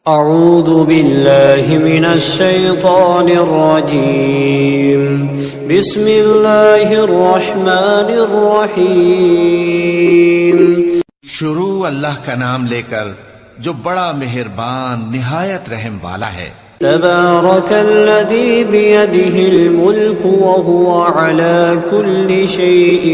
اعوذ باللہ من الشیطان الرجیم بسم اللہ الرحمن الرحیم شروع اللہ کا نام لے کر جو بڑا مہربان نہایت رحم والا ہے۔ تبارک الذی بیدہ الملک وہو علی کل شیء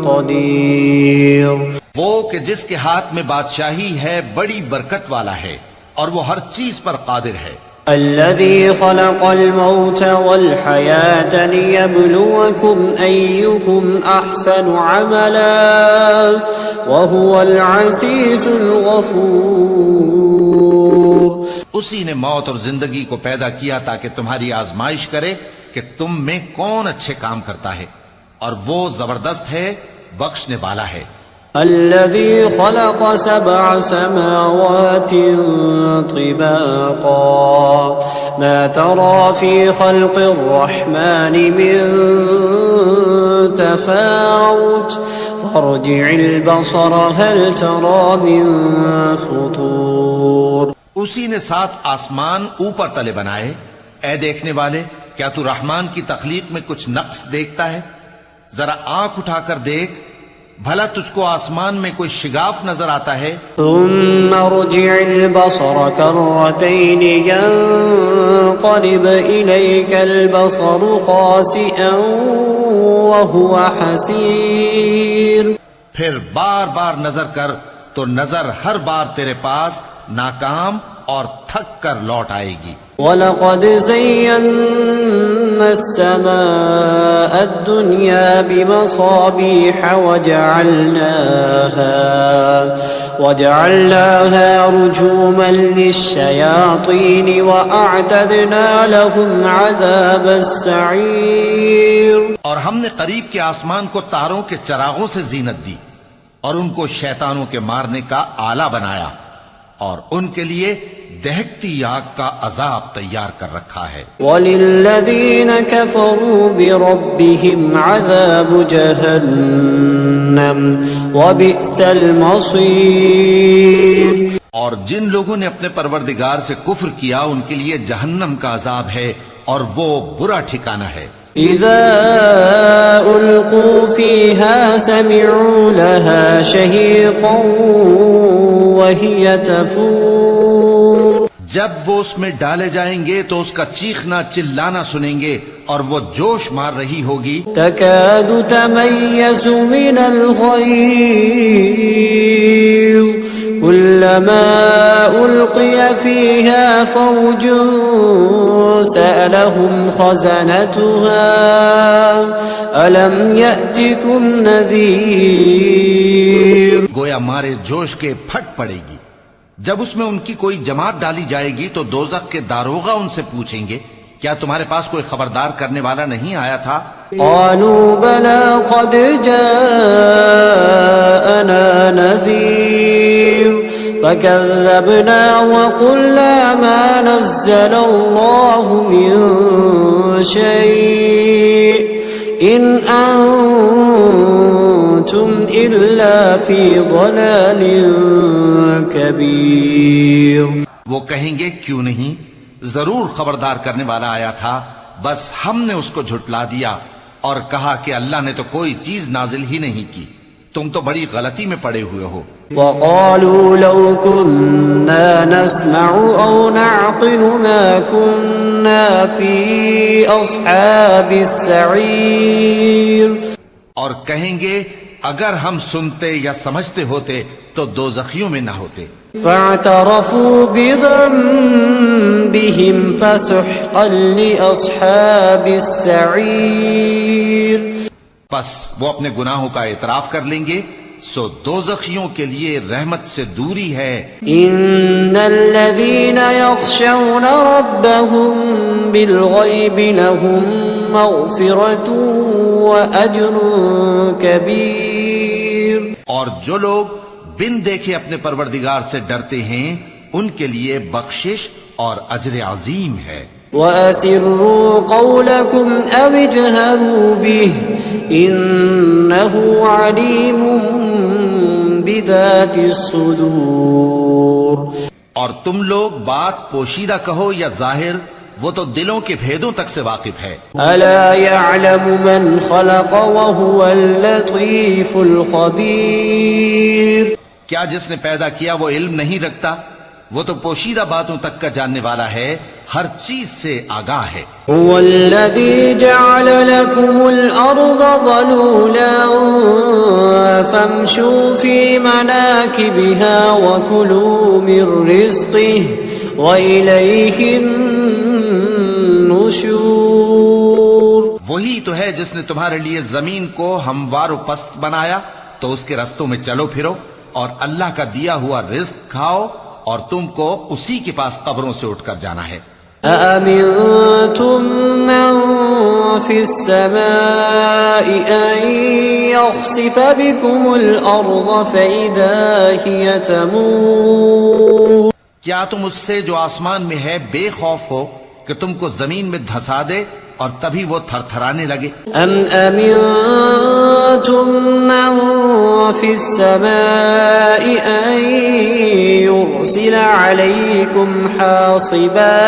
قدیر، وہ کہ جس کے ہاتھ میں بادشاہی ہے بڑی برکت والا ہے اور وہ ہر چیز پر قادر ہے۔ الذي خلق الموت والحياة ليبلوكم أيكم أحسن عملا وهو العزيز الغفور۔ اسی نے موت اور زندگی کو پیدا کیا تاکہ تمہاری آزمائش کرے کہ تم میں کون اچھے کام کرتا ہے، اور وہ زبردست ہے، بخشنے والا ہے۔ الذي خلق سبع سماوات طباقا ما ترى في خلق الرحمن من تفاوت فارجع البصر هل ترى من فطور۔ اسی نے 7 آسمان اوپر تلے بنائے۔ اے دیکھنے والے، کیا تو رحمان کی تخلیق میں کچھ نقص دیکھتا ہے؟ ذرا آنکھ اٹھا کر دیکھ، بھلا تجھ کو آسمان میں کوئی شگاف نظر آتا ہے؟ ثم ارجع البصر كرتين ينقلب إليك البصر خاسئا وهو حسير۔ پھر بار بار نظر کر تو نظر ہر بار تیرے پاس ناکام اور تھک کر لوٹ آئے گی۔ وَلَقَدْ زَيَّنَّا السَّمَاءَ الدُّنْيَا بِمَصَابِيحَ وَجَعَلْنَاهَا رُجُومًا لِلشَّيَاطِينِ وَأَعْتَدْنَا لَهُمْ عَذَابَ السَّعِيرِ۔ اور ہم نے قریب کے آسمان کو تاروں کے چراغوں سے زینت دی اور ان کو شیطانوں کے مارنے کا آلہ بنایا، اور ان کے لیے دہکتی آگ کا عذاب تیار کر رکھا ہے۔ وَلِلَّذِينَ كَفَرُوا بِرَبِّهِمْ عَذَابُ جَهَنَّمَ وَبِئْسَ الْمَصِيرُ۔ اور جن لوگوں نے اپنے پروردگار سے کفر کیا ان کے لیے جہنم کا عذاب ہے اور وہ برا ٹھکانہ ہے۔ اذا القوا فيها سمعوا لها شهيقا وهي تفور۔ جب وہ اس میں ڈالے جائیں گے تو اس کا چیخنا چلانا سنیں گے اور وہ جوش مار رہی ہوگی۔ تكاد تميز من الغيظ كلما ألقي فيها فوج سألهم خزنتها ألم يأتكم نذير۔ گویا مارے جوش کے پھٹ پڑے گی۔ جب اس میں ان کی کوئی جماعت ڈالی جائے گی تو دوزخ کے داروغہ ان سے پوچھیں گے، کیا تمہارے پاس کوئی خبردار کرنے والا نہیں آیا تھا؟ قالوا بلى قد جاءنا نذير فكذبنا وقلنا ما نزل الله من شيء إن أنتم إلا في ضلال كبير۔ وہ کہیں گے کیوں نہیں، ضرور خبردار کرنے والا آیا تھا، بس ہم نے اس کو جھٹلا دیا اور کہا کہ اللہ نے تو کوئی چیز نازل ہی نہیں کی، تم تو بڑی غلطی میں پڑے ہوئے ہو۔ وقالوا لو كنا نسمع أو نعقل ما كنا في أصحاب السعير۔ اور کہیں گے اگر ہم سنتے یا سمجھتے ہوتے تو دوزخیوں میں نہ ہوتے۔ فاعترفوا بذنبهم فسحقا لأصحاب السعير۔ بس وہ اپنے گناہوں کا اعتراف کر لیں گے، سو دوزخیوں کے لیے رحمت سے دوری ہے۔ ان الذين يخشون ربهم بالغيب لهم مغفرة وأجر كبير۔ اور جو لوگ بن دیکھے اپنے پروردگار سے ڈرتے ہیں ان کے لیے بخشش اور اجر عظیم ہے۔ وَأَسِرُّوا قَوْلَكُمْ أَوِ اجْهَرُوا بِهِ إِنَّهُ عَلِيمٌ بِذَاتِ الصُّدُورِ۔ اور تم لوگ بات پوشیدہ کہو یا ظاہر، وہ تو دلوں کے بھیدوں تک سے واقف ہے۔ ألا يعلم من خلق وهو اللطيف الخبير؟ کیا جس نے پیدا کیا وہ علم نہیں رکھتا؟ وہ تو پوشیدہ باتوں تک کا جاننے والا ہے، ہر چیز سے آگاہ ہے۔ هو الذي جعل لكم الأرض ذلولا فامشوا في مناكبها وكلوا من رزقه وإليه النشور۔ وہی تو ہے جس نے تمہارے لیے زمین کو ہموار و پست بنایا، تو اس کے رستوں میں چلو پھرو اور اللہ کا دیا ہوا رزق کھاؤ، اور تم کو اسی کے پاس قبروں سے اٹھ کر جانا ہے۔ أأمنتم من في السماء أن يخسف بكم الأرض فإذا هي تمور؟ کیا تم اس سے جو آسمان میں ہے بے خوف ہو کہ تم کو زمین میں دھسا دے اور تبھی وہ تھر تھرانے لگے؟ أم أمنتم من في السماء أن يرسل عليكم حاصبا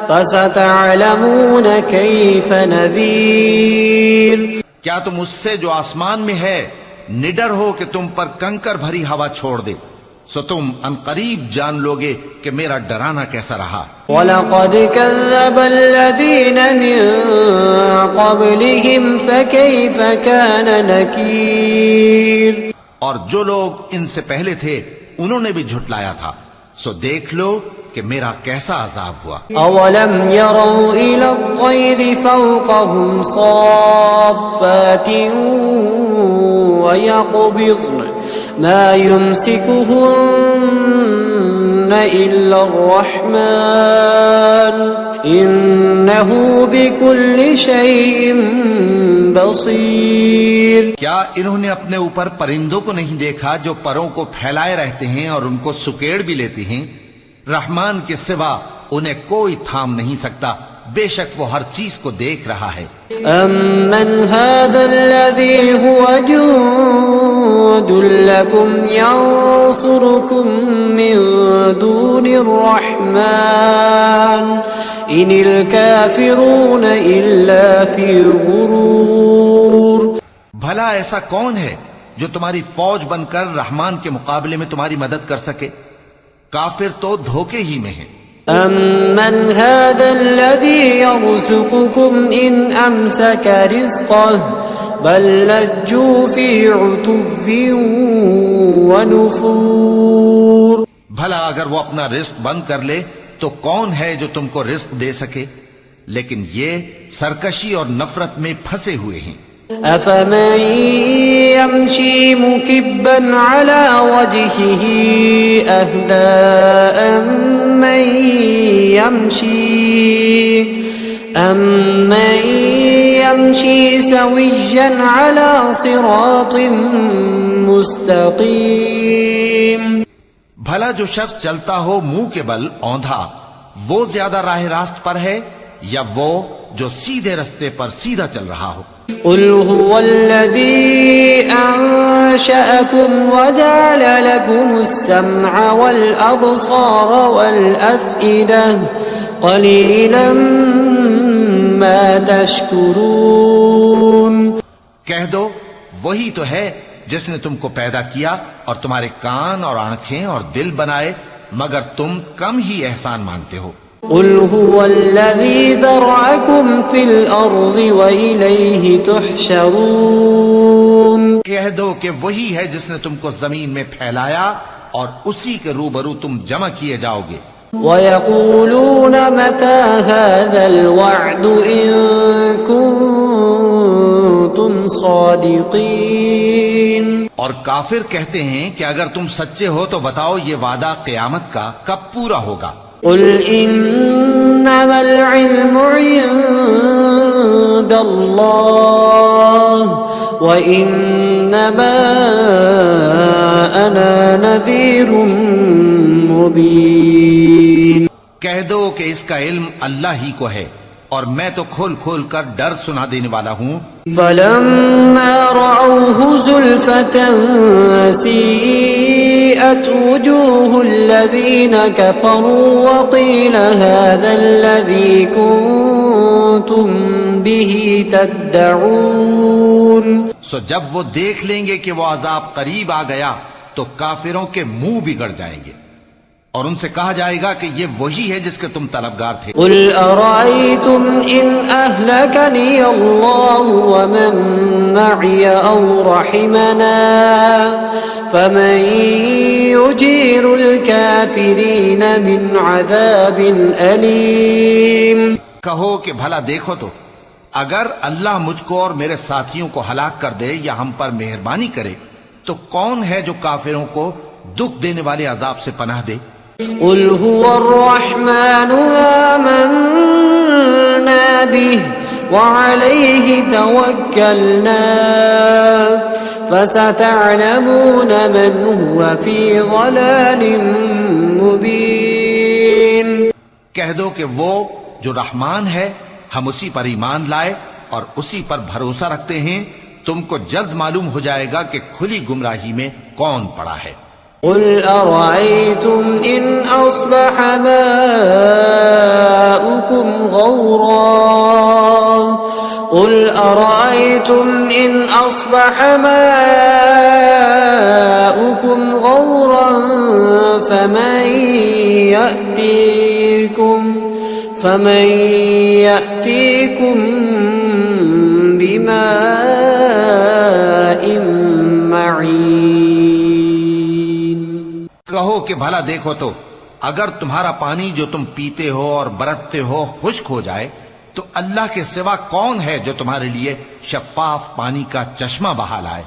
فستعلمون كيف نذير؟ کیا تم اس سے جو آسمان میں ہے نڈر ہو کہ تم پر کنکر بھری ہوا چھوڑ دے؟ سو تم عنقریب جان لوگے کہ میرا ڈرانا کیسا رہا۔ وَلَقَدْ كَذَّبَ الَّذِينَ مِن قَبْلِهِمْ فَكَيْفَ كَانَ نَكِيرٌ؟ اور جو لوگ ان سے پہلے تھے انہوں نے بھی جھٹلایا تھا، سو دیکھ لو کہ میرا کیسا عذاب ہوا۔ أَوَلَمْ يَرَوْا إِلَى الطَّيْرِ فَوْقَهُمْ صَافَّاتٍ وَيَقْبِضْنَ مَا يُمْسِكُهُنَّ إِلَّا الرَّحْمَنُ إِنَّهُ بِكُلِّ شَيْءٍ بَصِيرٌ۔ کیا انہوں نے اپنے اوپر پرندوں کو نہیں دیکھا جو پروں کو پھیلائے رہتے ہیں اور ان کو سکیڑ بھی لیتی ہیں؟ رحمان کے سوا انہیں کوئی تھام نہیں سکتا، بے شک وہ ہر چیز کو دیکھ رہا ہے۔ أَمَّنْ هَذَا الَّذِي هُوَ جُندٌ لَكُمْ يَنصُرُكُم مِّن دُونِ الرَّحْمَنِ إِنِ الْكَافِرُونَ إِلَّا فِي غُرُورٍ۔ بھلا ایسا کون ہے جو تمہاری فوج بن کر رحمان کے مقابلے میں تمہاری مدد کر سکے؟ کافر تو دھوکے ہی میں ہیں۔ أَمَّنْ هَذَا الَّذِي يَرْزُقُكُمْ إِنْ أَمْسَكَ رِزْقَهُ بَلْ لَجُّوا فِي عُتُوٍّ وَنُفُورٍ۔ بھلا اگر وہ اپنا رزق بند کر لے تو کون ہے جو تم کو رزق دے سکے؟ لیکن یہ سرکشی اور نفرت میں پھنسے ہوئے ہیں۔ أَفَمَن يَمْشِي مُكِبًّا عَلَى وَجْهِهِ أَهْدَىٰ أَمَّن يَمْشِي سَوِيًّا عَلَى صِرَاطٍ مُسْتَقِيمٍ؟ بھلا جو شخص چلتا ہو منہ کے بل اوندھا، وہ زیادہ راہ راست پر ہے یا وہ جو سیدھے رستے پر سیدھا چل رہا ہو؟ قل هو الذي أنشأكم وجعل لكم السمع والأبصار والأفئدة قليلا ما تشكرون۔ کہہ دو وہی تو ہے جس نے تم کو پیدا کیا اور تمہارے کان اور آنکھیں اور دل بنائے، مگر تم کم ہی احسان مانتے ہو۔ قل هو الذي ذرأكم في الأرض وإليه تحشرون۔ کہہ دو کہ وہی ہے جس نے تم کو زمین میں پھیلایا اور اسی کے روبرو تم جمع کیے جاؤ گے۔ وَيَقُولُونَ مَتَى هَذَا الْوَعْدُ إِن كُنتُمْ صَادِقِينَ۔ اور کافر کہتے ہیں کہ اگر تم سچے ہو تو بتاؤ یہ وعدہ قیامت کا کب پورا ہوگا؟ قل إنما العلم عند الله وإنما أنا نذير مبين۔ کہہ دو کہ اس کا علم اللہ ہی کو ہے اور میں تو کھول کھول کر ڈر سنا دینے والا ہوں. فلما رأوه زلفة سيئت وجوه الذين كفروا وقيل هذا الذي كنتم به تدعون. سو جب وہ دیکھ لیں گے کہ وہ عذاب قریب آ گیا تو کافروں کے منہ بگڑ جائیں گے اور ان سے کہا جائے گا کہ یہ وہی ہے جس کے تم طلبگار تھے. قل أرأيتم إن أهلكني الله ومن معي أو رحمنا فمن يجير الكافرين من عذاب أليم. کہو کہ بھلا دیکھو تو اگر اللہ مجھ کو اور میرے ساتھیوں کو ہلاک کر دے یا ہم پر مہربانی کرے تو کون ہے جو کافروں کو دکھ دینے والے عذاب سے پناہ دے. قل هو الرحمن آمنا به وعليه توكلنا فستعلمون من هو في ضلال مبين. کہہ دو کہ وہ جو رحمان ہے ہم اسی پر ایمان لائے اور اسی پر بھروسہ رکھتے ہیں. تم کو جلد معلوم ہو جائے گا کہ کھلی گمراہی میں کون پڑا ہے. قل أرأيتم إن أصبح ماؤكم غورا قل أرأيتم إن أصبح ماؤكم غورا فمن يأتيكم بماء معين. کہو کہ بھلا دیکھو تو اگر تمہارا پانی جو تم پیتے ہو اور برتتے ہو خشک ہو جائے تو اللہ کے سوا کون ہے جو تمہارے لیے شفاف پانی کا چشمہ بہا لائے.